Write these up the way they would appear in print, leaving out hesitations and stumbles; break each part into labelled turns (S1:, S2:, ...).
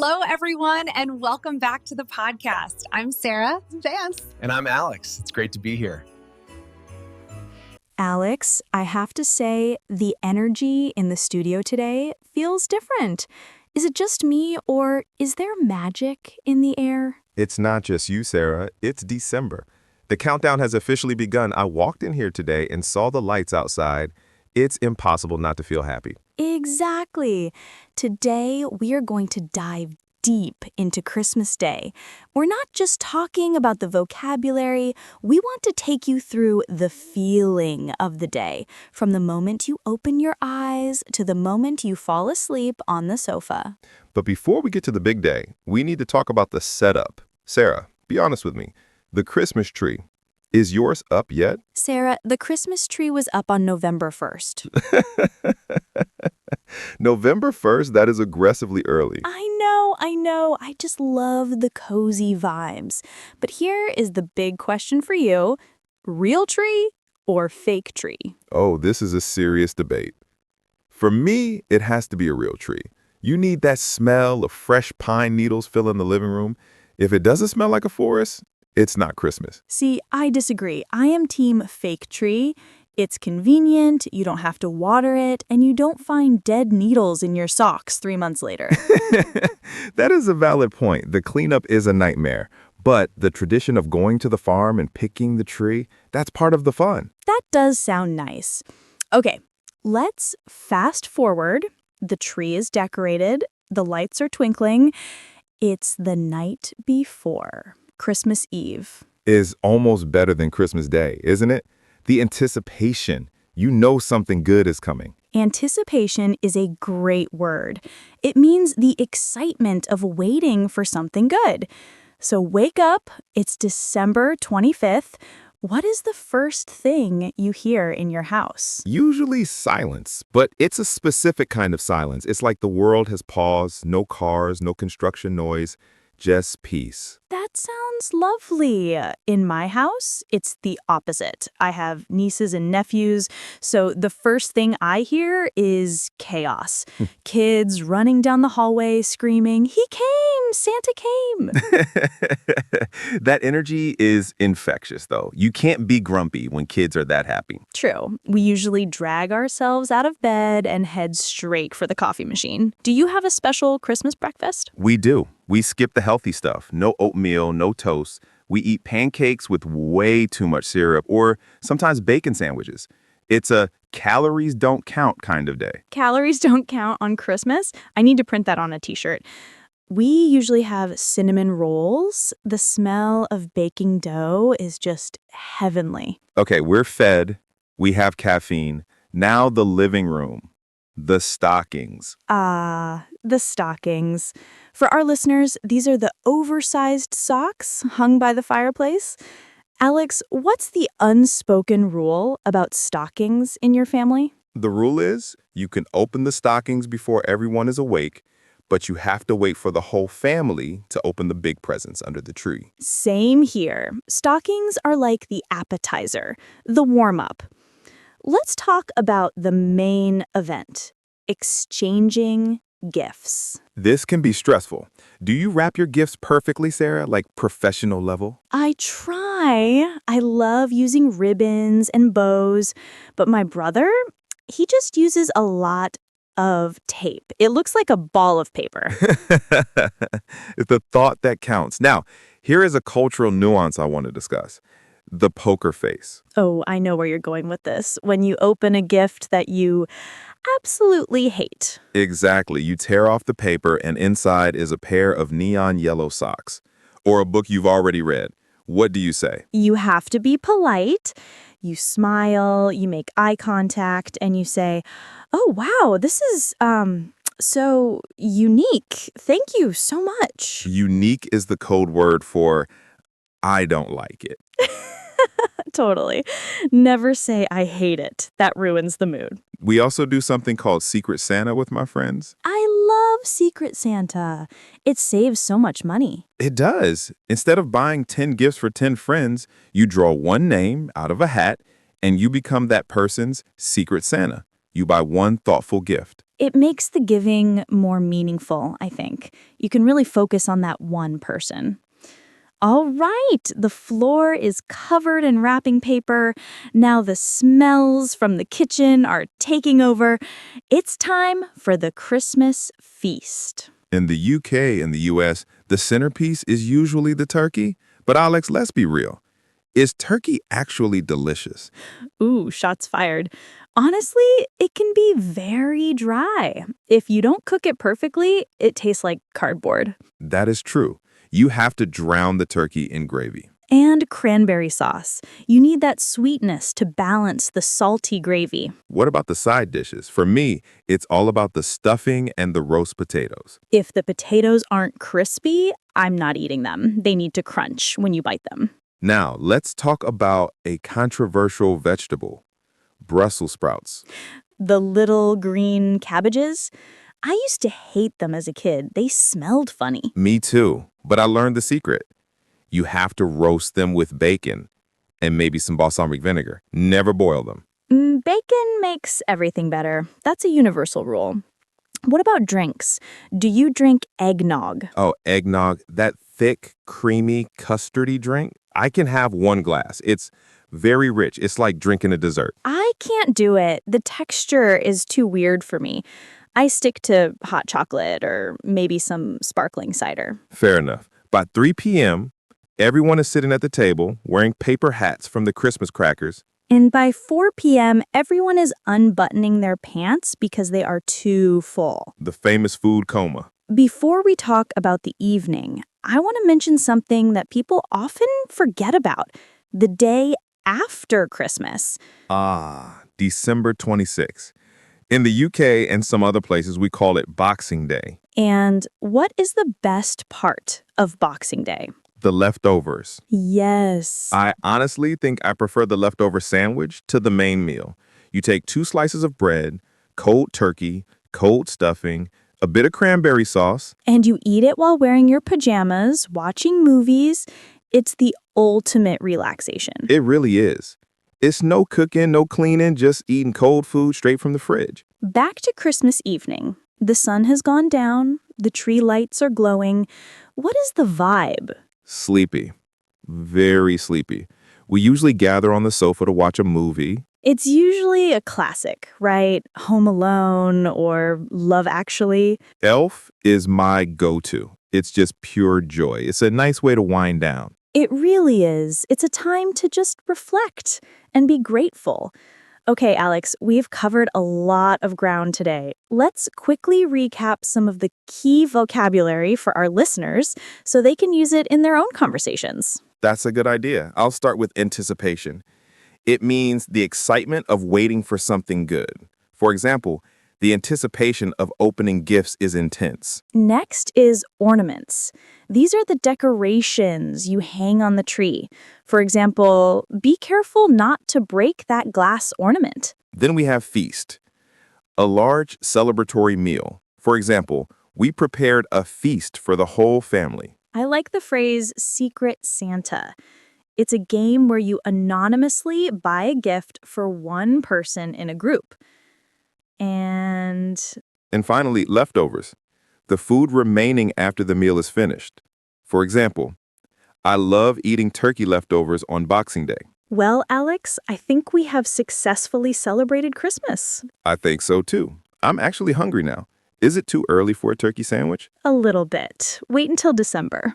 S1: Hello, everyone, and welcome back to the podcast. I'm Sarah Vance.
S2: And I'm Alex. It's great to be here.
S3: Alex, I have to say, the energy in the studio today feels different. Is it just me, or is there magic in the air?
S4: It's not just you, Sarah. It's December. The countdown has officially begun. I walked in here today and saw the lights outside. It's impossible not to feel happy.
S3: Exactly. Today, we are going to dive deep into Christmas Day. We're not just talking about the vocabulary. We want to take you through the feeling of the day, from the moment you open your eyes to the moment you fall asleep on the sofa.
S4: But before we get to the big day, we need to talk about the setup. Sarah, be honest with me. The Christmas tree. Is yours up yet?
S3: Sarah, the Christmas tree was up on November 1st.
S4: November 1st? That is aggressively early.
S3: I know. I just love the cozy vibes. But here is the big question for you. Real tree or fake tree?
S4: Oh, this is a serious debate. For me, it has to be a real tree. You need that smell of fresh pine needles filling the living room. If it doesn't smell like a forest, it's not Christmas.
S3: See, I disagree. I am team fake tree. It's convenient, you don't have to water it, and you don't find dead needles in your socks 3 months later.
S4: That is a valid point. The cleanup is a nightmare. But the tradition of going to the farm and picking the tree, that's part of the fun.
S3: That does sound nice. Okay, let's fast forward. The tree is decorated, the lights are twinkling. It's the night before, Christmas Eve.
S4: Is almost better than Christmas Day, isn't it? The anticipation. You know something good is coming.
S3: Anticipation is a great word. It means the excitement of waiting for something good. So wake up, it's December 25th. What is the first thing you hear in your house?
S4: Usually silence, but it's a specific kind of silence. It's like the world has paused, no cars, no construction noise, just peace.
S3: That sounds lovely. In my house, it's the opposite. I have nieces and nephews, so the first thing I hear is chaos. Kids running down the hallway screaming, "He came! Santa came!"
S4: That energy is infectious, though. You can't be grumpy when kids are that happy.
S3: True. We usually drag ourselves out of bed and head straight for the coffee machine. Do you have a special Christmas breakfast?
S4: We do. We skip the healthy stuff. No oatmeal, no toast. We eat pancakes with way too much syrup or sometimes bacon sandwiches. It's a calories don't count kind of day.
S3: Calories don't count on Christmas? I need to print that on a t-shirt. We usually have cinnamon rolls. The smell of baking dough is just heavenly.
S4: Okay, we're fed. We have caffeine. Now the living room. The stockings.
S3: The stockings. For our listeners, these are the oversized socks hung by the fireplace. Alex, what's the unspoken rule about stockings in your family?
S4: The rule is you can open the stockings before everyone is awake, but you have to wait for the whole family to open the big presents under the tree.
S3: Same here. Stockings are like the appetizer, the warm-up. Let's talk about the main event, exchanging gifts.
S4: This can be stressful. Do you wrap your gifts perfectly, Sarah, like professional level?
S3: I try. I love using ribbons and bows, but my brother, he just uses a lot of tape. It looks like a ball of paper.
S4: It's the thought that counts. Now, here is a cultural nuance I want to discuss. The poker face.
S3: Oh, I know where you're going with this. When you open a gift that you absolutely hate.
S4: Exactly. You tear off the paper and inside is a pair of neon yellow socks. Or a book you've already read. What do you say?
S3: You have to be polite. You smile, you make eye contact, and you say, "Oh, wow, this is, so unique. Thank you so much."
S4: Unique is the code word for I don't like it.
S3: Totally. Never say I hate it. That ruins the mood.
S4: We also do something called Secret Santa with my friends.
S3: I love Secret Santa. It saves so much money.
S4: It does. Instead of buying 10 gifts for 10 friends, you draw one name out of a hat and you become that person's Secret Santa. You buy one thoughtful gift.
S3: It makes the giving more meaningful, I think. You can really focus on that one person. All right, the floor is covered in wrapping paper. Now the smells from the kitchen are taking over. It's time for the Christmas feast.
S4: In the UK and the US, the centerpiece is usually the turkey. But Alex, let's be real. Is turkey actually delicious?
S3: Ooh, shots fired. Honestly, it can be very dry. If you don't cook it perfectly, it tastes like cardboard.
S4: That is true. You have to drown the turkey in gravy.
S3: And cranberry sauce. You need that sweetness to balance the salty gravy.
S4: What about the side dishes? For me, it's all about the stuffing and the roast potatoes.
S3: If the potatoes aren't crispy, I'm not eating them. They need to crunch when you bite them.
S4: Now, let's talk about a controversial vegetable, Brussels sprouts.
S3: The little green cabbages? I used to hate them as a kid. They smelled funny.
S4: Me too, but I learned the secret. You have to roast them with bacon and maybe some balsamic vinegar. Never boil them.
S3: Bacon makes everything better. That's a universal rule. What about drinks? Do you drink eggnog?
S4: Oh, eggnog, that thick, creamy, custardy drink. I can have one glass. It's very rich. It's like drinking a dessert.
S3: I can't do it. The texture is too weird for me. I stick to hot chocolate or maybe some sparkling cider.
S4: Fair enough. By 3 p.m., everyone is sitting at the table wearing paper hats from the Christmas crackers.
S3: And by 4 p.m., everyone is unbuttoning their pants because they are too full.
S4: The famous food coma.
S3: Before we talk about the evening, I want to mention something that people often forget about: the day after Christmas.
S4: December 26th. In the UK and some other places, we call it Boxing Day.
S3: And what is the best part of Boxing Day?
S4: The leftovers.
S3: Yes.
S4: I honestly think I prefer the leftover sandwich to the main meal. You take 2 slices of bread, cold turkey, cold stuffing, a bit of cranberry sauce.
S3: And you eat it while wearing your pajamas, watching movies. It's the ultimate relaxation.
S4: It really is. It's no cooking, no cleaning, just eating cold food straight from the fridge.
S3: Back to Christmas evening. The sun has gone down. The tree lights are glowing. What is the vibe?
S4: Sleepy. Very sleepy. We usually gather on the sofa to watch a movie.
S3: It's usually a classic, right? Home Alone or Love Actually.
S4: Elf is my go-to. It's just pure joy. It's a nice way to wind down.
S3: It really is. It's a time to just reflect and be grateful. Okay, Alex, we've covered a lot of ground today. Let's quickly recap some of the key vocabulary for our listeners so they can use it in their own conversations.
S4: That's a good idea. I'll start with anticipation. It means the excitement of waiting for something good. For example, the anticipation of opening gifts is intense.
S3: Next is ornaments. These are the decorations you hang on the tree. For example, be careful not to break that glass ornament.
S4: Then we have feast, a large celebratory meal. For example, we prepared a feast for the whole family.
S3: I like the phrase Secret Santa. It's a game where you anonymously buy a gift for one person in a group. And
S4: finally, leftovers, the food remaining after the meal is finished. For example, I love eating turkey leftovers on Boxing Day.
S3: well, Alex, I think we have successfully celebrated Christmas.
S4: I think so too. I'm actually hungry now. Is it too early for a turkey sandwich?
S3: A little bit. Wait until December.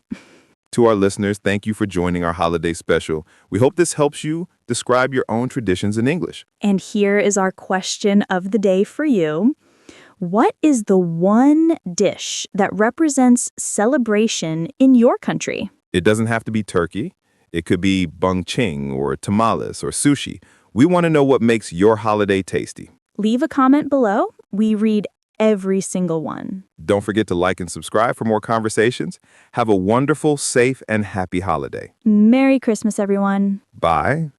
S4: To our listeners, thank you for joining our holiday special. We hope this helps you describe your own traditions in English.
S3: And here is our question of the day for you. What is the one dish that represents celebration in your country?
S4: It doesn't have to be turkey. It could be bung ching or tamales or sushi. We want to know what makes your holiday tasty.
S3: Leave a comment below. We read every single one.
S4: Don't forget to like and subscribe for more conversations. Have a wonderful, safe, and happy holiday.
S3: Merry Christmas, everyone.
S4: Bye.